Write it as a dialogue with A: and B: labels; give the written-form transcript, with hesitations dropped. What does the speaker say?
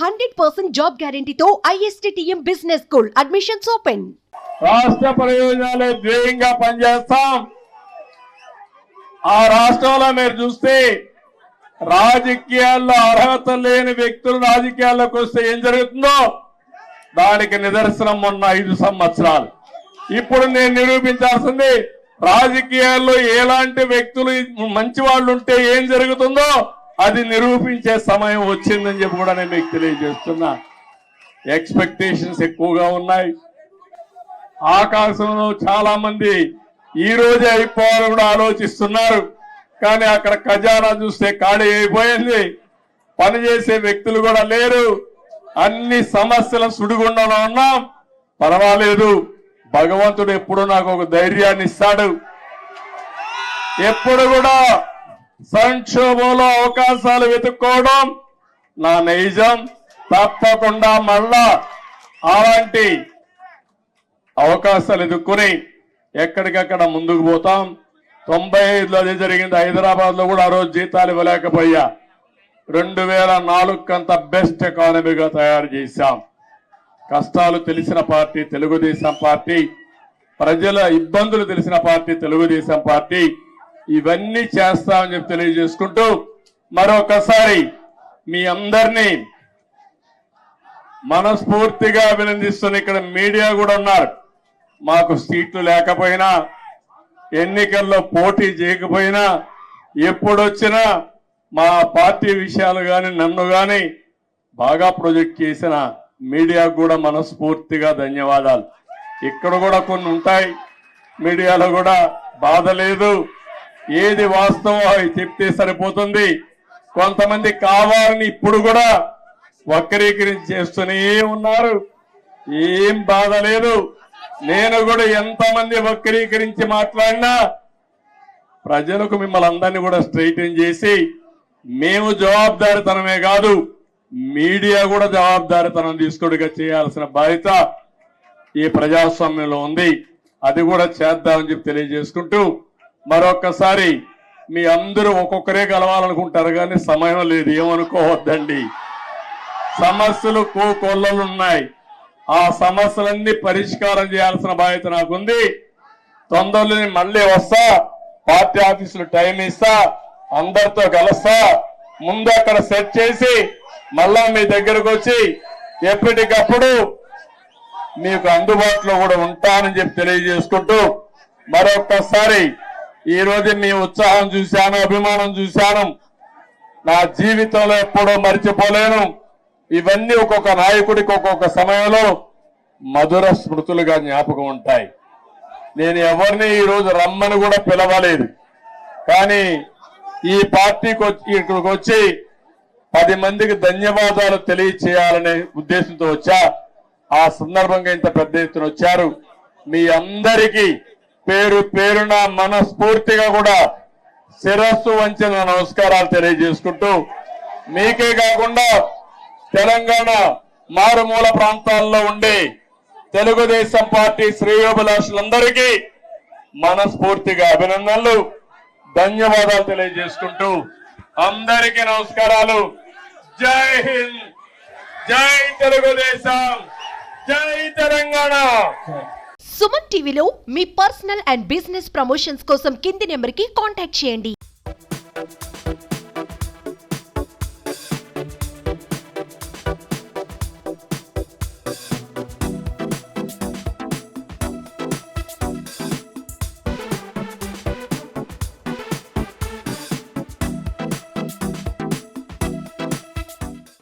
A: 100% job గ్యారెంటీతో ISTTM business school admissions open.
B: రాష్ట్ర ప్రయోజనాలే ధ్యేయంగా పనిచేస్తాం. ఆ రాష్ట్రంలో మీరు చూస్తే రాజకీయాల్లో అర్హత లేని వ్యక్తులు రాజకీయాల్లోకి వస్తే ఏం జరుగుతుందో దానికి నిదర్శనం మొన్న 5 సంవత్సరాలు. ఇప్పుడు నేను నిరూపించాల్సింది రాజకీయాల్లో ఎలాంటి వ్యక్తులు మంచి వాళ్ళు ఉంటే ఏం జరుగుతుందో అది నిరూపించే సమయం వచ్చిందని చెప్పి కూడా నేను మీకు తెలియజేస్తున్నా. ఎక్స్పెక్టేషన్స్ ఎక్కువగా ఉన్నాయి. ఆకాశంలో చాలా మంది ఈ రోజే అయిపోవాలని కూడా ఆలోచిస్తున్నారు. కానీ అక్కడ ఖజానా చూస్తే ఖాళీ అయిపోయింది. పనిచేసే వ్యక్తులు కూడా లేరు. అన్ని సమస్యల సుడిగుండంలో ఉన్నాం. పర్వాలేదు, భగవంతుడు ఎప్పుడు నాకు ఒక ధైర్యాన్ని ఇస్తాడు. ఎప్పుడు కూడా సంక్షోభంలో అవకాశాలు వెతుక్కోవడం నా నైజం. తప్పకుండా మళ్ళా అలాంటి అవకాశాలు ఎదుర్కొని ఎక్కడికక్కడ ముందుకు పోతాం. 95లో అదే జరిగింది. హైదరాబాద్ లో కూడా ఆ రోజు జీతాలు ఇవ్వలేకపోయా. 2004 కంత బెస్ట్ ఎకానమీగా తయారు చేశాం. కష్టాలు తెలిసిన పార్టీ తెలుగుదేశం పార్టీ, ప్రజల ఇబ్బందులు తెలిసిన పార్టీ తెలుగుదేశం పార్టీ. ఇవన్నీ చేస్తామని చెప్పి తెలియజేసుకుంటూ మరొకసారి మీ అందరినీ మనస్ఫూర్తిగా అభినందిస్తున్న ఇక్కడ మీడియా కూడా ఉన్నారు. మాకు సీట్లు లేకపోయినా, ఎన్నికల్లో పోటీ చేయకపోయినా, ఎప్పుడొచ్చినా మా పార్టీ విషయాలు కానీ నన్ను కానీ బాగా ప్రొజెక్ట్ చేసిన మీడియాకు కూడా మనస్ఫూర్తిగా ధన్యవాదాలు. ఇక్కడ కూడా కొన్ని ఉంటాయి, మీడియాలో కూడా బాధ లేదు. ఏది వాస్తవం అవి చెప్తే సరిపోతుంది. కొంతమంది కావాలని ఇప్పుడు కూడా వక్రీకరించి చేస్తూనే ఉన్నారు. ఏం బాధ లేదు. నేను కూడా ఎంతమంది వక్రీకరించి మాట్లాడినా ప్రజలకు మిమ్మల్ని అందరినీ కూడా స్ట్రైటన్ చేసి మేము జవాబుదారీతనమే కాదు మీడియా కూడా జవాబుదారీతనం తీసుకుడిగా చేయాల్సిన బాధ్యత ఈ ప్రజాస్వామ్యంలో ఉంది. అది కూడా చేద్దామని చెప్పి తెలియజేసుకుంటూ మరొక్కసారి మీ అందరూ ఒక్కొక్కరే కలవాలనుకుంటారు కానీ సమయం లేదు, ఏమనుకోవద్దండి. సమస్యలు కోకొల్లలు ఉన్నాయి. ఆ సమస్యలన్నీ పరిష్కారం చేయాల్సిన బాధ్యత నాకుంది. తొందరలో మళ్ళీ వస్తా, పార్టీ ఆఫీసులు టైం ఇస్తా, అందరితో కలుస్తా. ముందు అక్కడ సెట్ చేసి మళ్ళా మీ దగ్గరకు వచ్చి ఎప్పటికప్పుడు మీకు అందుబాటులో కూడా ఉంటానని చెప్పి తెలియజేసుకుంటూ మరొక్కసారి ఈ రోజు మీ ఉత్సాహం చూశాను, అభిమానం చూశాను. నా జీవితంలో ఎప్పుడూ మర్చిపోలేను. ఇవన్నీ ఒక్కొక్క నాయకుడికి ఒక్కొక్క సమయంలో మధుర స్మృతులుగా జ్ఞాపకం ఉంటాయి. నేను ఎవరిని ఈ రోజు రమ్మని కూడా పిలవలేదు, కానీ ఈ పార్టీకి ఇక్కడికి వచ్చి 10 మందికి ధన్యవాదాలు తెలియచేయాలనే ఉద్దేశంతో వచ్చా. ఆ సందర్భంగా ఇంత పెద్ద ఎత్తున వచ్చారు. మీ అందరికీ పేరు పేరున మనస్ఫూర్తిగా కూడా శిరస్సు వంచిన నమస్కారాలు తెలియజేసుకుంటూ, మీకే కాకుండా తెలంగాణ మారుమూల ప్రాంతాల్లో ఉండే తెలుగుదేశం పార్టీ శ్రేయోభిలాషులందరికీ మనస్ఫూర్తిగా అభినందనలు, ధన్యవాదాలు తెలియజేసుకుంటూ అందరికీ నమస్కారాలు. జై హింద్, జై తెలుగుదేశం, జై తెలంగాణ.
A: సుమన్ టీవీలో మీ పర్సనల్ అండ్ బిజినెస్ ప్రమోషన్స్ కోసం కింది నెంబర్కి కాంటాక్ట్ చేయండి.